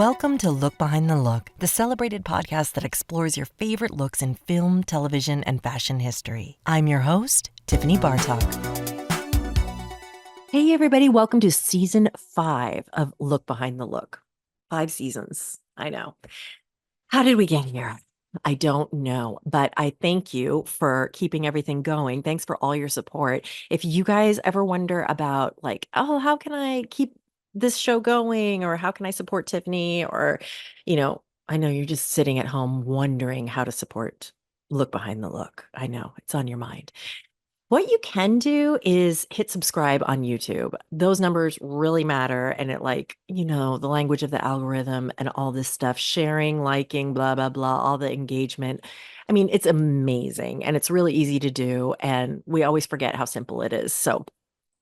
Welcome to Look Behind the Look, the celebrated podcast that explores your favorite looks in film, television, and fashion history. I'm your host, Tiffany Bartok. Hey, everybody. Welcome to season 5 of Look Behind the Look. 5 seasons. I know. How did we get here? I don't know, but I thank you for keeping everything going. Thanks for all your support. If you guys ever wonder about how can I keep this show going, or how can I support Tiffany, or, I know you're just sitting at home wondering how to support Look Behind the Look. I know it's on your mind. What you can do is hit subscribe on YouTube. Those numbers really matter. And it the language of the algorithm and all this stuff, sharing, liking, blah, blah, blah, all the engagement. I mean, it's amazing and it's really easy to do. And we always forget how simple it is. So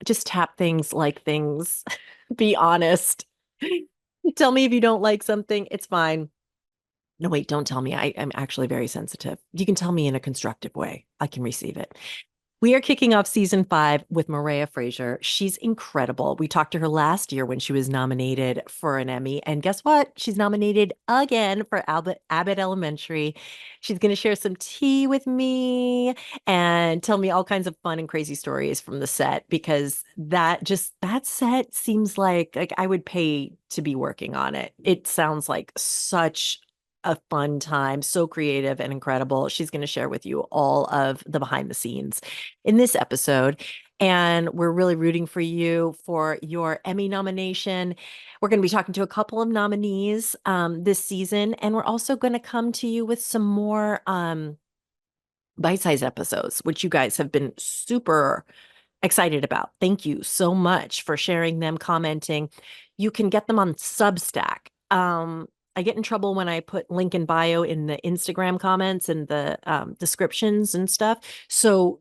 just tap things, like things, be honest. Tell me if you don't like something, it's fine. No, wait, don't tell me. I'm actually very sensitive. You can tell me in a constructive way. I can receive it. We are kicking off season 5 with Moira Frazier. She's incredible. We talked to her last year when she was nominated for an Emmy. And guess what? She's nominated again for Abbott Elementary. She's going to share some tea with me and tell me all kinds of fun and crazy stories from the set, because that set seems like I would pay to be working on it. It sounds like such a fun time, so creative and incredible. She's going to share with you all of the behind the scenes in this episode. And we're really rooting for you for your Emmy nomination. We're going to be talking to a couple of nominees this season. And we're also going to come to you with some more bite-sized episodes, which you guys have been super excited about. Thank you so much for sharing them, commenting. You can get them on Substack. I get in trouble when I put link in bio in the Instagram comments and the descriptions and stuff. So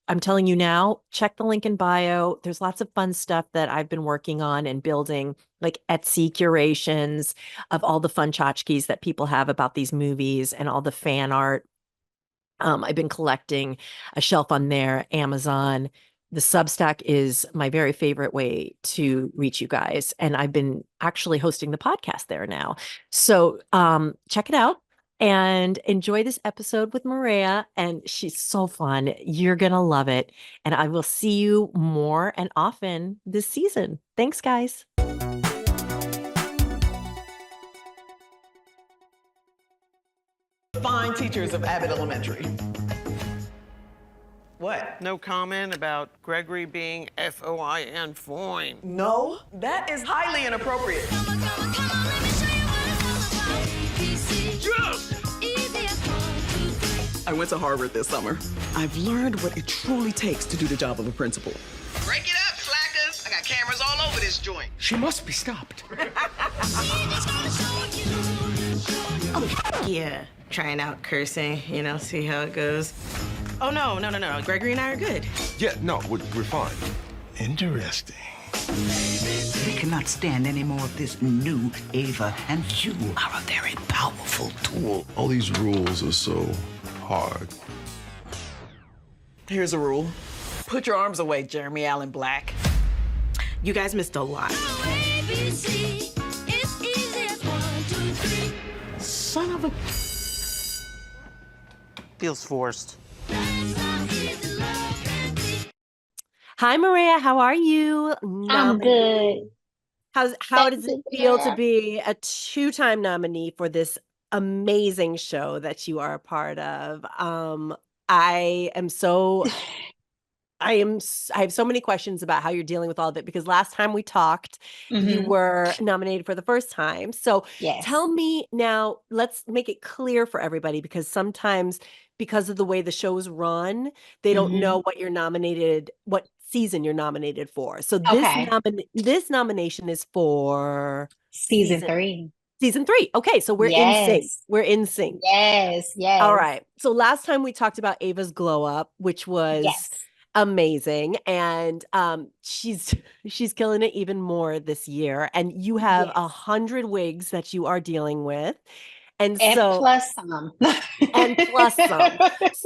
I'm telling you now, check the link in bio. There's lots of fun stuff that I've been working on and building, like Etsy curations of all the fun tchotchkes that people have about these movies and all the fan art. I've been collecting a shelf on there, Amazon. The Substack is my very favorite way to reach you guys. And I've been actually hosting the podcast there now. So check it out and enjoy this episode with Moira. And she's so fun. You're going to love it. And I will see you more and often this season. Thanks, guys. Fine teachers of Abbott Elementary. What? No comment about Gregory being F-O-I-N fine. No, that is highly inappropriate. I went to Harvard this summer. I've learned what it truly takes to do the job of a principal. Break it up, slackers. I got cameras all over this joint. She must be stopped. Yeah, trying out cursing, see how it goes. Oh, no. Gregory and I are good. Yeah, no, we're fine. Interesting. We cannot stand any more of this new Ava, and you are a very powerful tool. All these rules are so hard. Here's a rule. Put your arms away, Jeremy Allen Black. You guys missed a lot. Son of a... Feels forced. Hi, Maria. How are you? I'm good. How does it feel to be a 2-time nominee for this amazing show that you are a part of? I have so many questions about how you're dealing with all of it, because last time we talked, you were nominated for the first time. So Yes. tell me now, let's make it clear for everybody, because sometimes, because of the way the show's run, they don't know what season you're nominated for. So Okay. this nomination is for Season 3. season 3. Okay, so we're in sync. Yes. We're in sync. Yes. Yes. All right. So last time we talked about Ava's glow up, which was Yes. amazing, and she's killing it even more this year. And you have Yes. 100 wigs that you are dealing with, and And so plus some. and plus some.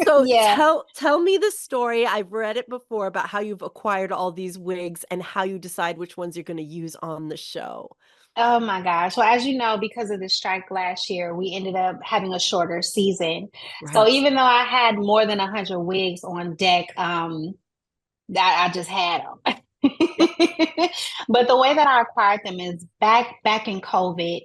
So Yeah. tell me the story. I've read it before about how you've acquired all these wigs and how you decide which ones you're going to use on the show. Oh my gosh. Well, as you know, because of the strike last year, we ended up having a shorter season. So Right. even though I had more than 100 wigs on deck, I just had them. Yep. But the way that I acquired them is back in COVID.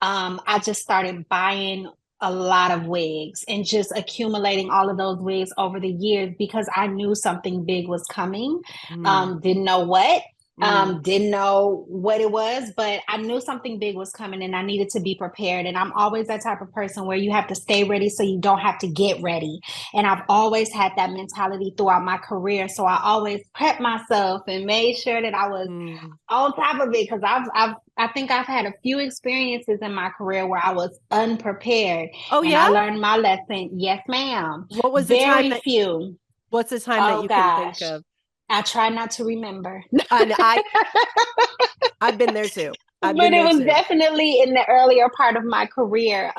I just started buying a lot of wigs and just accumulating all of those wigs over the years because I knew something big was coming. Mm, Didn't know what. mm. Didn't know what it was, but I knew something big was coming and I needed to be prepared. And I'm always that type of person where you have to stay ready so you don't have to get ready. And I've always had that mentality throughout my career. So I always prepped myself and made sure that I was Mm. on top of it because I think I've had a few experiences in my career where I was unprepared Oh and yeah? I learned my lesson. Yes, ma'am. What was the time Very that few. what's the time that Oh you can think gosh. of? I try not to remember. And I've been there too. I've But been it there was too. definitely in the earlier part of my career,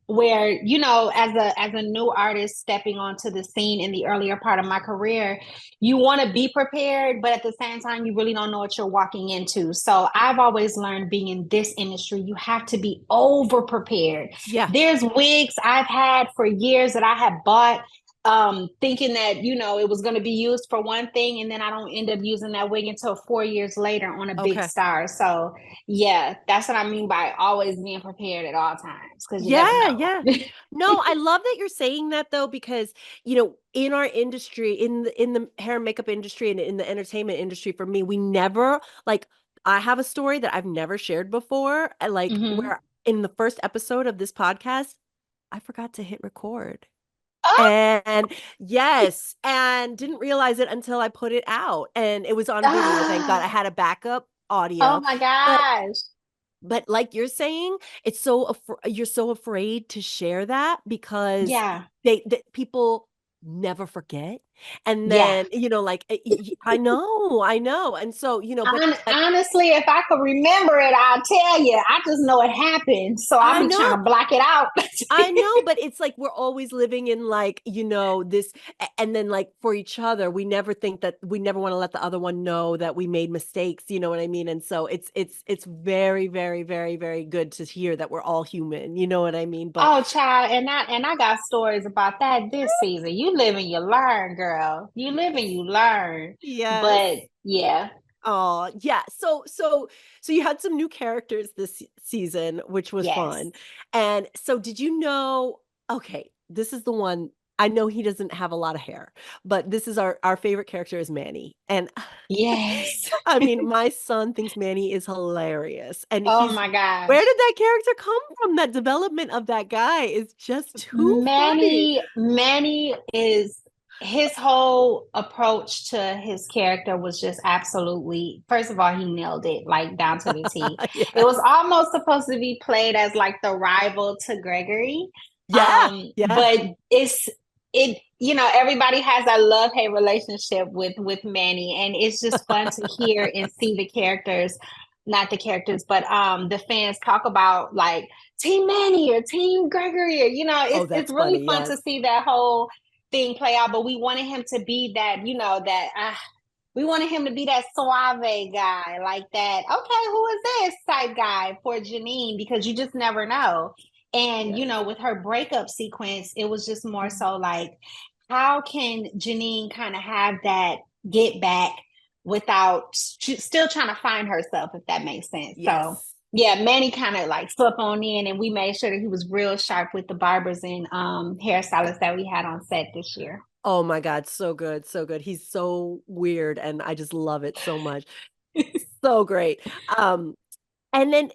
where as a new artist stepping onto the scene in the earlier part of my career, you want to be prepared, but at the same time, you really don't know what you're walking into. So I've always learned being in this industry, you have to be over prepared. Yeah. There's wigs I've had for years that I have bought thinking that it was going to be used for one thing and then I don't end up using that wig until 4 years later on a big Okay. star. So yeah, that's what I mean by always being prepared at all times because you never Yeah, know. yeah. No, I love that you're saying that though, because in our industry, in the hair and makeup industry and in the entertainment industry, for me, we never like I have a story that I've never shared before. Like Hmm. where in the first episode of this podcast, I forgot to hit record. Oh, And yes, and didn't realize it until I put it out. And it was on video, thank God. I ah, had a backup oh audio. my But gosh. but like you're saying, it's you're so afraid to share that because Yeah. people never forget. And Yeah. then, like I know. And so, but Honestly, if I could remember it, I'll tell you. I just know it happened. So I'll I be trying know. to block it out. I know, but it's like we're always living in like, this and then like for each other, we never think that we never want to let the other one know that we made mistakes, you know what I mean? And so it's very, very, very, very good to hear that we're all human, you know what I mean? But Oh, child, and I got stories about that this season. You live and you learn, girl. You live and you learn. yes. But yeah, Oh, yeah. So you had some new characters this season, which was yes, fun. And so did you know, okay, this is the one I know he doesn't have a lot of hair, but this is our favorite character is Manny. And yes. I mean, my son thinks Manny is hilarious. And Oh he's my where gosh. did that character come from? That development of that guy is just too funny. Manny is his whole approach to his character was just absolutely, first of all, he nailed it like down to the T. It was Yes. almost supposed to be played as like the rival to Gregory. Yeah. Yeah. But everybody has a love-hate relationship with Manny, and it's just fun to hear and see the characters, not the characters, but the fans talk about like Team Manny or Team Gregory, or Oh, it's that's really funny. fun Yes. to see that whole thing play out. But we wanted him to be that, we wanted him to be that suave guy, like that. Okay, who is this type guy for Janine? Because you just never know. And Yes. with her breakup sequence, it was just more so like, how can Janine kind of have that get back without still trying to find herself, if that makes sense. So Yes. yeah, Manny kind of like slept on in, and we made sure that he was real sharp with the barbers and hairstylists that we had on set this year. Oh my God, so good, so good. He's so weird and I just love it so much. So great. Um, and then,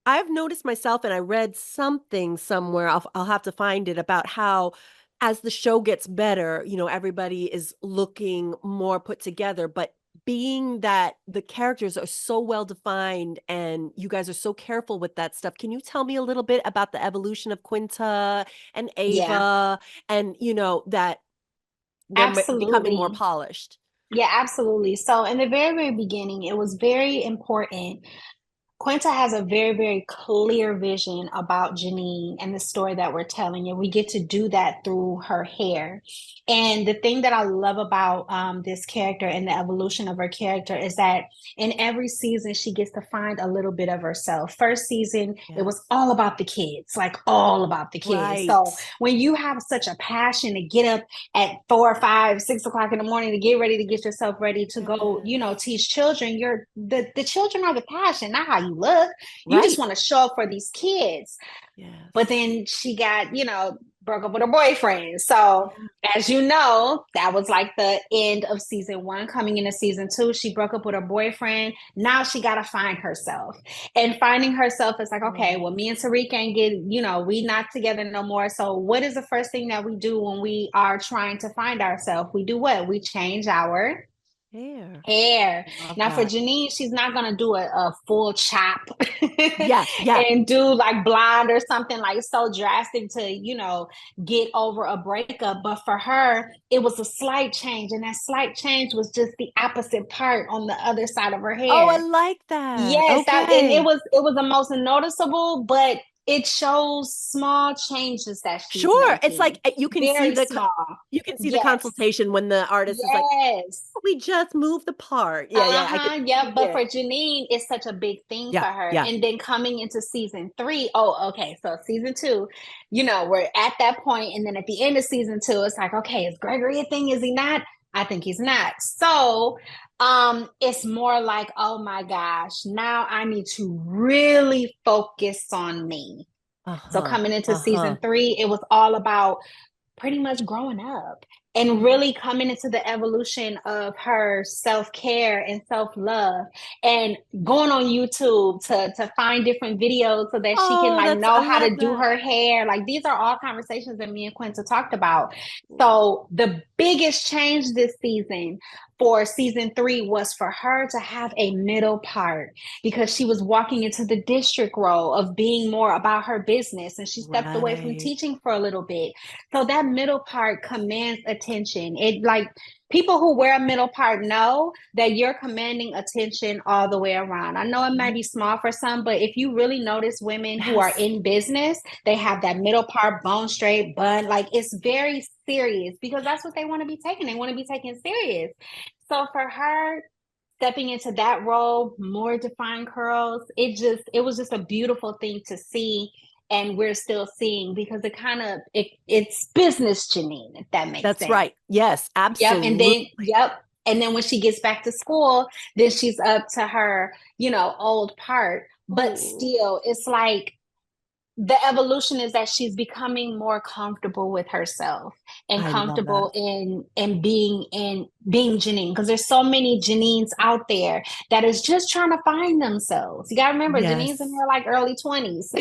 I've noticed myself and I read something somewhere, I'll have to find it about how as the show gets better, everybody is looking more put together, but being that the characters are so well defined and you guys are so careful with that stuff, can you tell me a little bit about the evolution of Quinta and Yeah, Ava and that they're becoming more absolutely. polished? Yeah, absolutely. So in the very, very beginning, it was very important. Quinta has a very, very clear vision about Janine and the story that we're telling, and we get to do that through her hair. And the thing that I love about this character and the evolution of her character is that in every season, she gets to find a little bit of herself. First season, it was all about the kids, like all about the kids. So Right. when you have such a passion to get up at 4 or 5, 6 o'clock in the morning to get ready to get yourself ready to go, teach children, the children are the passion, not how you look. You just Right. want to show up for these kids. Yes. But then she got, broke up with her boyfriend. So as you know, that was like the end of season 1. Coming into season 2, she broke up with her boyfriend. Now she got to find herself. And finding herself is like, okay, well, me and Tariq ain't we not together no more. So what is the first thing that we do when we are trying to find ourselves? We do what? We change our hair. Now for Janine, she's not gonna do a full chop Yeah. and do like blonde or something like so drastic to get over a breakup. But for her, it was a slight change, and that slight change was just the opposite part on the other side of her hair. Oh, I like that. Yes, Okay. and it was the most noticeable, but it shows small changes that she's making. It's like you can Very see small. you can see the consultation when the artist is like, we just moved the part. Yeah. But for Janine, it's such a big thing for her. Yeah. And then coming into season 3, so season 2, we're at that point, and then at the end of season 2, it's like, okay, is Gregory a thing? Is he not? I think he's not. So it's more like, oh my gosh, now I need to really focus on me. So coming into season 3, it was all about pretty much growing up and really coming into the evolution of her self-care and self-love, and going on YouTube to find different videos so that she can know how to do her hair. Like, these are all conversations that me and Quinta talked about. So the biggest change this season for season 3 was for her to have a middle part, because she was walking into the district role of being more about her business, and she stepped away from teaching for a little bit. So that middle part commands attention. It, like, people who wear a middle part know that you're commanding attention all the way around. I know it might be small for some, but if you really notice women who are in business, they have that middle part, bone straight, bun. Like, it's very serious, because that's what they want to be taken. They want to be taken serious. So for her, stepping into that role, more defined curls, it was just a beautiful thing to see. And we're still seeing, because it's business Janine, if that makes sense. That's right. Yes, absolutely. And then when she gets back to school, then she's up to her, old part. But still, it's like the evolution is that she's becoming more comfortable with herself and comfortable in being Janine, because there's so many Janines out there that is just trying to find themselves. You gotta remember, Janine's in her like early 20s. So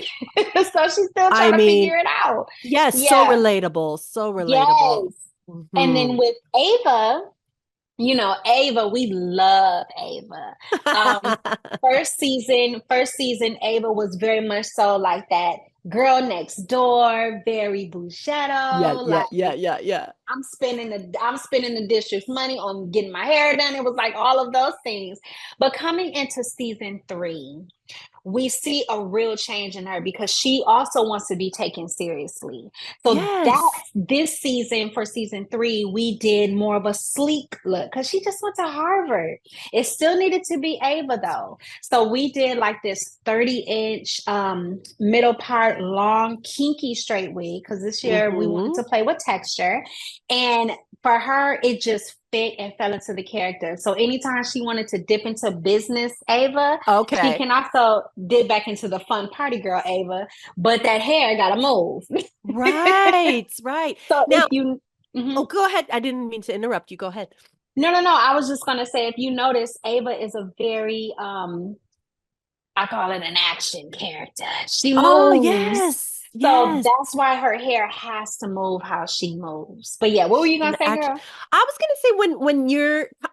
she's still trying to figure it out. Yes, so relatable. Yes. And then with Ava, Ava, we love Ava. First season, Ava was very much so like that girl next door, very Bushetto. Yeah. I'm spending the district's money on getting my hair done. It was like all of those things. But coming into season 3, we see a real change in her, because she also wants to be taken seriously. So this season, for season 3, we did more of a sleek look, because she just went to Harvard. It still needed to be Ava though. So we did like this 30-inch middle part, long, kinky straight wig, because this year we wanted to play with texture. And for her, it just fit and fell into the character. So anytime she wanted to dip into business Ava, she can also dip back into the fun party girl Ava, but that hair gotta move. Right. So now, if you go ahead. I didn't mean to interrupt you. Go ahead. No. I was just gonna say, if you notice, Ava is a very I call it an action character. She moves. Yes. So that's why her hair has to move how she moves. But yeah, what were you gonna say, girl? I was gonna say,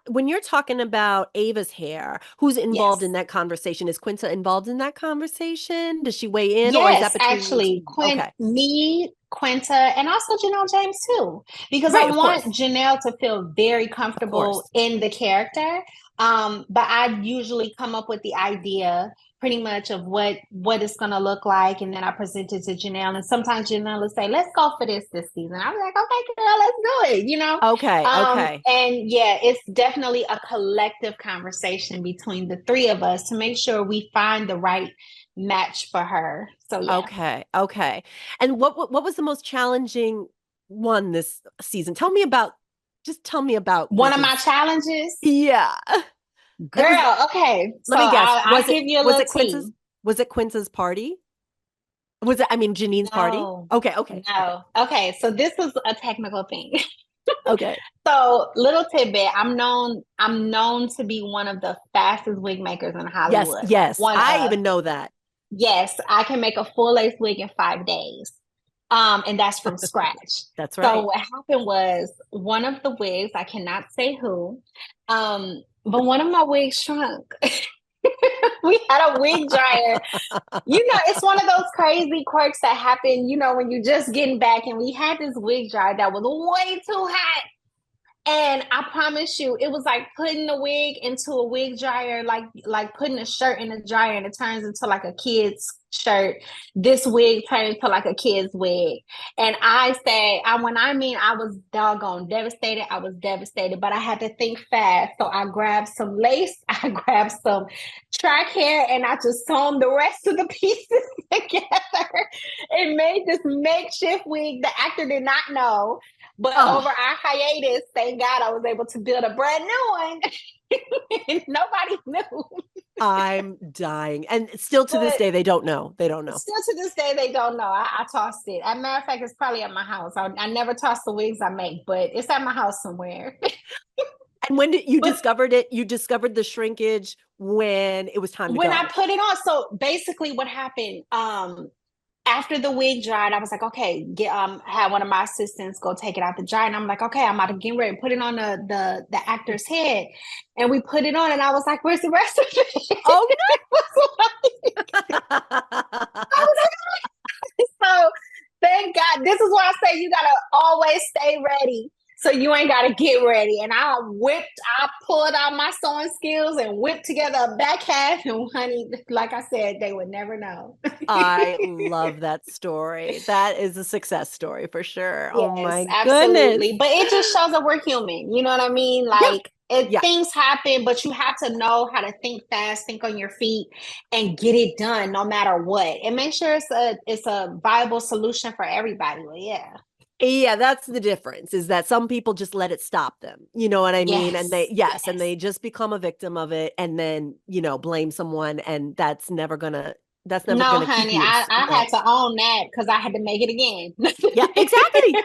when you're talking about Ava's hair, who's involved in that conversation? Is Quinta involved in that conversation? Does she weigh in? Yes, or is that between actually, me, Quinta, and also Janelle James too, because I want Janelle to feel very comfortable in the character. But I usually come up with the idea pretty much of what it's gonna look like, and then I present it to Janelle. And sometimes Janelle will say, "Let's go for this season." I'm like, "Okay, girl, let's do it," you know. Okay, okay. And yeah, it's definitely a collective conversation between the three of us to make sure we find the right match for her. So yeah. Okay, okay. And what was the most challenging one this season? Tell me about, just tell me about One of my Quinta's. challenges, Yeah. It was, girl. Okay, so let me guess. I'll give you a little tea. Was it Quinta's party? Was it, I mean, Janine's party? No, Okay, okay. no. Okay, so this was a technical thing. Okay. So, little tidbit, I'm known to be one of the fastest wig makers in Yes, Hollywood. yes. One I of. even know that. Yes, I can make a full lace wig in 5 days. And that's from scratch. That's So right. what happened was one of the wigs, I cannot say who, but one of my wigs shrunk. We had a wig dryer. You know, it's one of those crazy quirks that happen, you know, when you're just getting back, and we had this wig dryer that was way too hot. And I promise you, it was like putting a wig into a wig dryer, like putting a shirt in a dryer, and it turns into like a kid's shirt. This wig turned into like a kid's wig. And when I mean I was doggone devastated, I was devastated, but I had to think fast. So I grabbed some lace, I grabbed some track hair, and I just sewn the rest of the pieces together and made this makeshift wig. The actor did not know. But over our hiatus, thank God, I was able to build a brand new one. Nobody knew. I'm dying. And still to this day, they don't know. They don't know. Still to this day, they don't know. I tossed it. As a matter of fact, it's probably at my house. I never toss the wigs I make, but it's at my house somewhere. And when did you discovered it? You discovered the shrinkage when it was time to go. When I put it on. So basically what happened, after the wig dried, I was like, okay, had one of my assistants go take it out the dryer. And I'm like, okay, I'm about to get ready to put it on the actor's head. And we put it on, and I was like, where's the rest of it? Oh, no. I was like, so thank God. This is why I say you got to always stay ready. So you ain't got to get ready. And I pulled out my sewing skills and whipped together a back half. And honey, like I said, they would never know. I love that story. That is a success story for sure. Yes, oh my absolutely. goodness. But it just shows that we're human. You know what I mean? Like things happen, but you have to know how to think fast, think on your feet, and get it done no matter what. And make sure it's a viable solution for everybody. But yeah. Yeah, that's the difference, is that some people just let it stop them. You know what I mean? And and they just become a victim of it, and then, blame someone, and that's never gonna honey, keep you. I had to own that because I had to make it again. Yeah, exactly.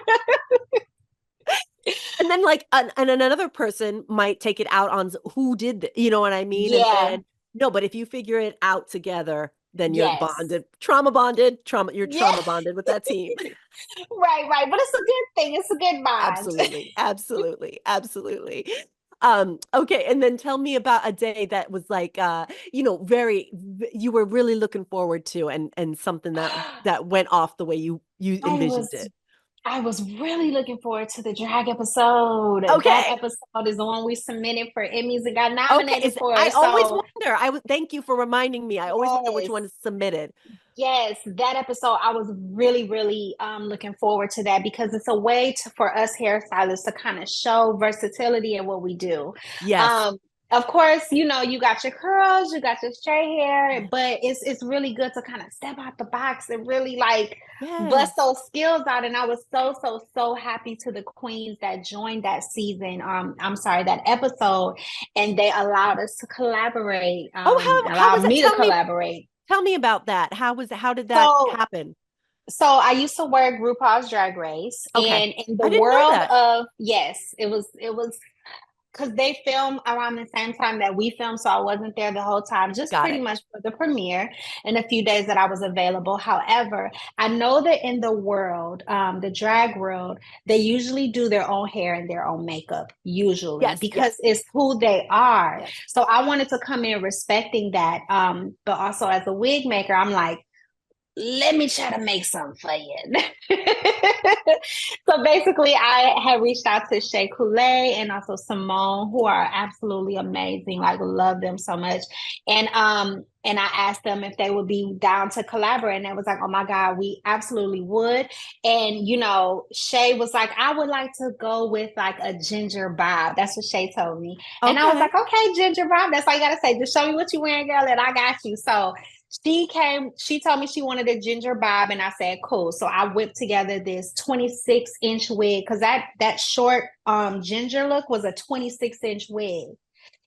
And then and another person might take it out on who did you know what I mean? Yeah. No, but if you figure it out together, then you're bonded, trauma bonded with that team. Right. But it's a good thing. It's a good bond. Absolutely. Okay. And then tell me about a day that was like, you were really looking forward to, and something that went off the way you envisioned it. I was really looking forward to the drag episode. Okay. That episode is the one we submitted for Emmys and got nominated for. I always wonder. Thank you for reminding me. I always wonder which one is submitted. Yes, that episode, I was really, really looking forward to that, because it's a way for us hairstylists to kind of show versatility in what we do. Yes. Of course, you got your curls, you got your straight hair, but it's really good to kind of step out the box and really bust those skills out. And I was so happy to the queens that joined that season. That episode, and they allowed us to collaborate. Allowed me to collaborate. Tell me about that. How did that happen? So I used to work RuPaul's Drag Race, and in the world of it was because they filmed around the same time that we filmed, so I wasn't there the whole time, just pretty much for the premiere and a few days that I was available. However, I know that in the world, the drag world, they usually do their own hair and their own makeup, usually, because it's who they are. Yes. So I wanted to come in respecting that, but also as a wig maker, I'm like, let me try to make something for you. So basically, I had reached out to Shea Coulee and also Simone, who are absolutely amazing. Like, love them so much. And I asked them if they would be down to collaborate, and they was like, "Oh my God, we absolutely would." And Shea was like, "I would like to go with like a ginger bob." That's what Shea told me, and I was Okay. like, "Okay, ginger bob. That's all you gotta say. Just show me what you wearing, girl, and I got you." So she told me she wanted a ginger bob, and I said, cool. So I whipped together this 26-inch wig, because that short ginger look was a 26-inch wig.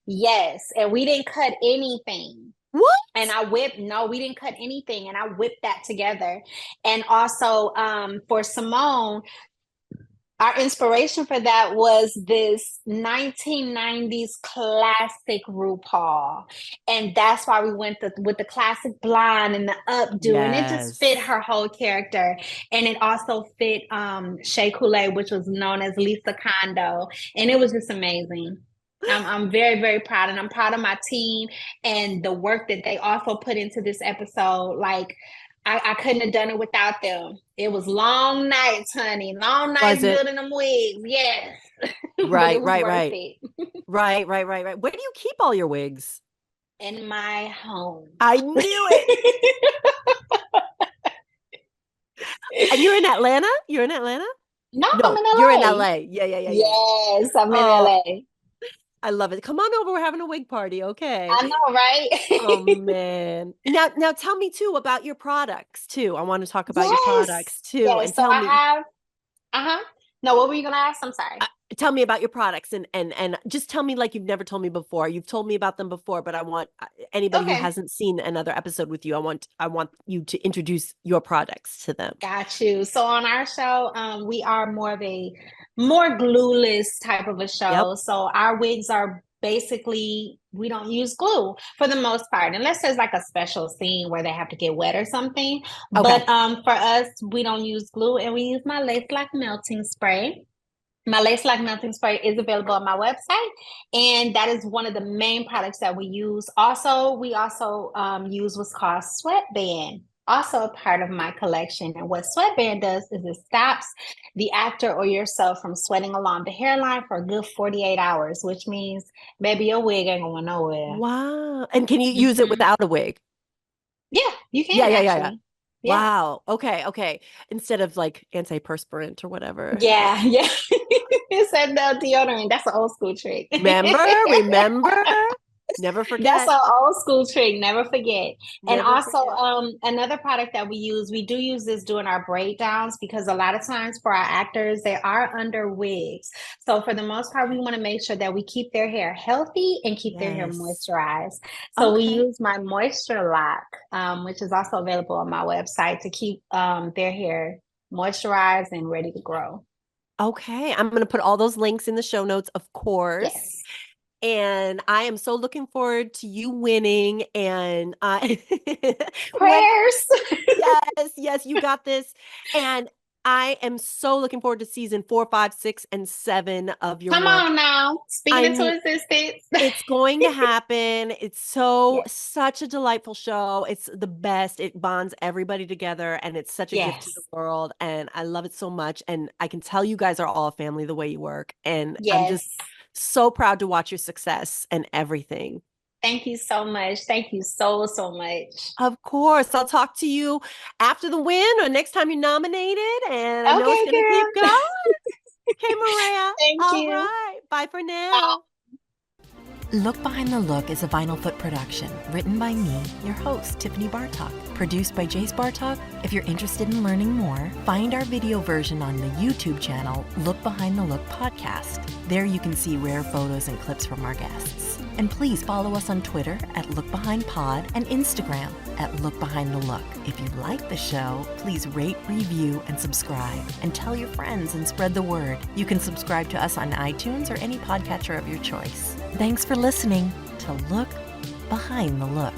Yes. And we didn't cut anything. What? And we didn't cut anything. And I whipped that together. And also for Simone, our inspiration for that was this 1990s classic RuPaul. And that's why we went with the classic blonde and the updo. And it just fit her whole character. And it also fit Shea Coulee, which was known as Lisa Kondo. And it was just amazing. I'm very, very proud. And I'm proud of my team and the work that they also put into this episode. Like, I couldn't have done it without them. It was long nights, honey. Long nights building them wigs. Yes. Right. It. Right. Where do you keep all your wigs? In my home. I knew it. And you're in Atlanta? No, I'm in LA. You're in LA. Yeah. Yes, I'm in LA. I love it. Come on over. We're having a wig party. Okay. I know, right? Oh man. Now tell me too about your products too. I want to talk about your products too. Yes. And so tell me. No, what were you gonna ask? I'm sorry. Tell me about your products and just tell me like you've never told me before. You've told me about them before, but I want anybody who hasn't seen another episode with you, I want you to introduce your products to them. Got you. So on our show, we are more glueless type of a show. Yep. So our wigs are basically, we don't use glue for the most part, unless there's like a special scene where they have to get wet or something. Okay. But for us, we don't use glue, and we use my Lace Lock melting spray. My Lace Lock melting spray is available on my website, and that is one of the main products that we use. We also use what's called Sweatband, also a part of my collection. And what Sweatband does is it stops the actor or yourself from sweating along the hairline for a good 48 hours, which means maybe your wig ain't going nowhere. Wow. And can you use it without a wig? Yeah, you can. Yeah. Wow. Okay. Instead of like antiperspirant or whatever. Yeah. Instead of deodorant. That's an old school trick. Remember? Never forget. That's an old school trick. Never forget. Another product that we do use this during our braid downs, because a lot of times for our actors, they are under wigs. So for the most part, we want to make sure that we keep their hair healthy and keep their hair moisturized. So we use my Moisture Lock, which is also available on my website, to keep their hair moisturized and ready to grow. Okay. I'm going to put all those links in the show notes, of course. Yes. And I am so looking forward to you winning. And prayers. Yes, you got this. And I am so looking forward to season 4, 5, 6, and 7 of your Come work. on now. Speaking into existence. It's going to happen. It's such a delightful show. It's the best. It bonds everybody together, and it's such a gift to the world. And I love it so much. And I can tell you guys are all a family the way you work. And I'm just so proud to watch your success and everything. Thank you so much. Thank you so much. Of course. I'll talk to you after the win or next time you're nominated. And I know it's going to keep going. Okay, Moira. Thank you. All right. Bye for now. Look Behind the Look is a Vinyl Foot production, written by me, your host, Tiffany Bartok, produced by Jace Bartok. If you're interested in learning more, find our video version on the YouTube channel, Look Behind the Look Podcast. There you can see rare photos and clips from our guests. And please follow us on Twitter at LookBehindPod and Instagram at Look Behind the Look. If you like the show, please rate, review, and subscribe. And tell your friends and spread the word. You can subscribe to us on iTunes or any podcatcher of your choice. Thanks for listening to Look Behind the Look.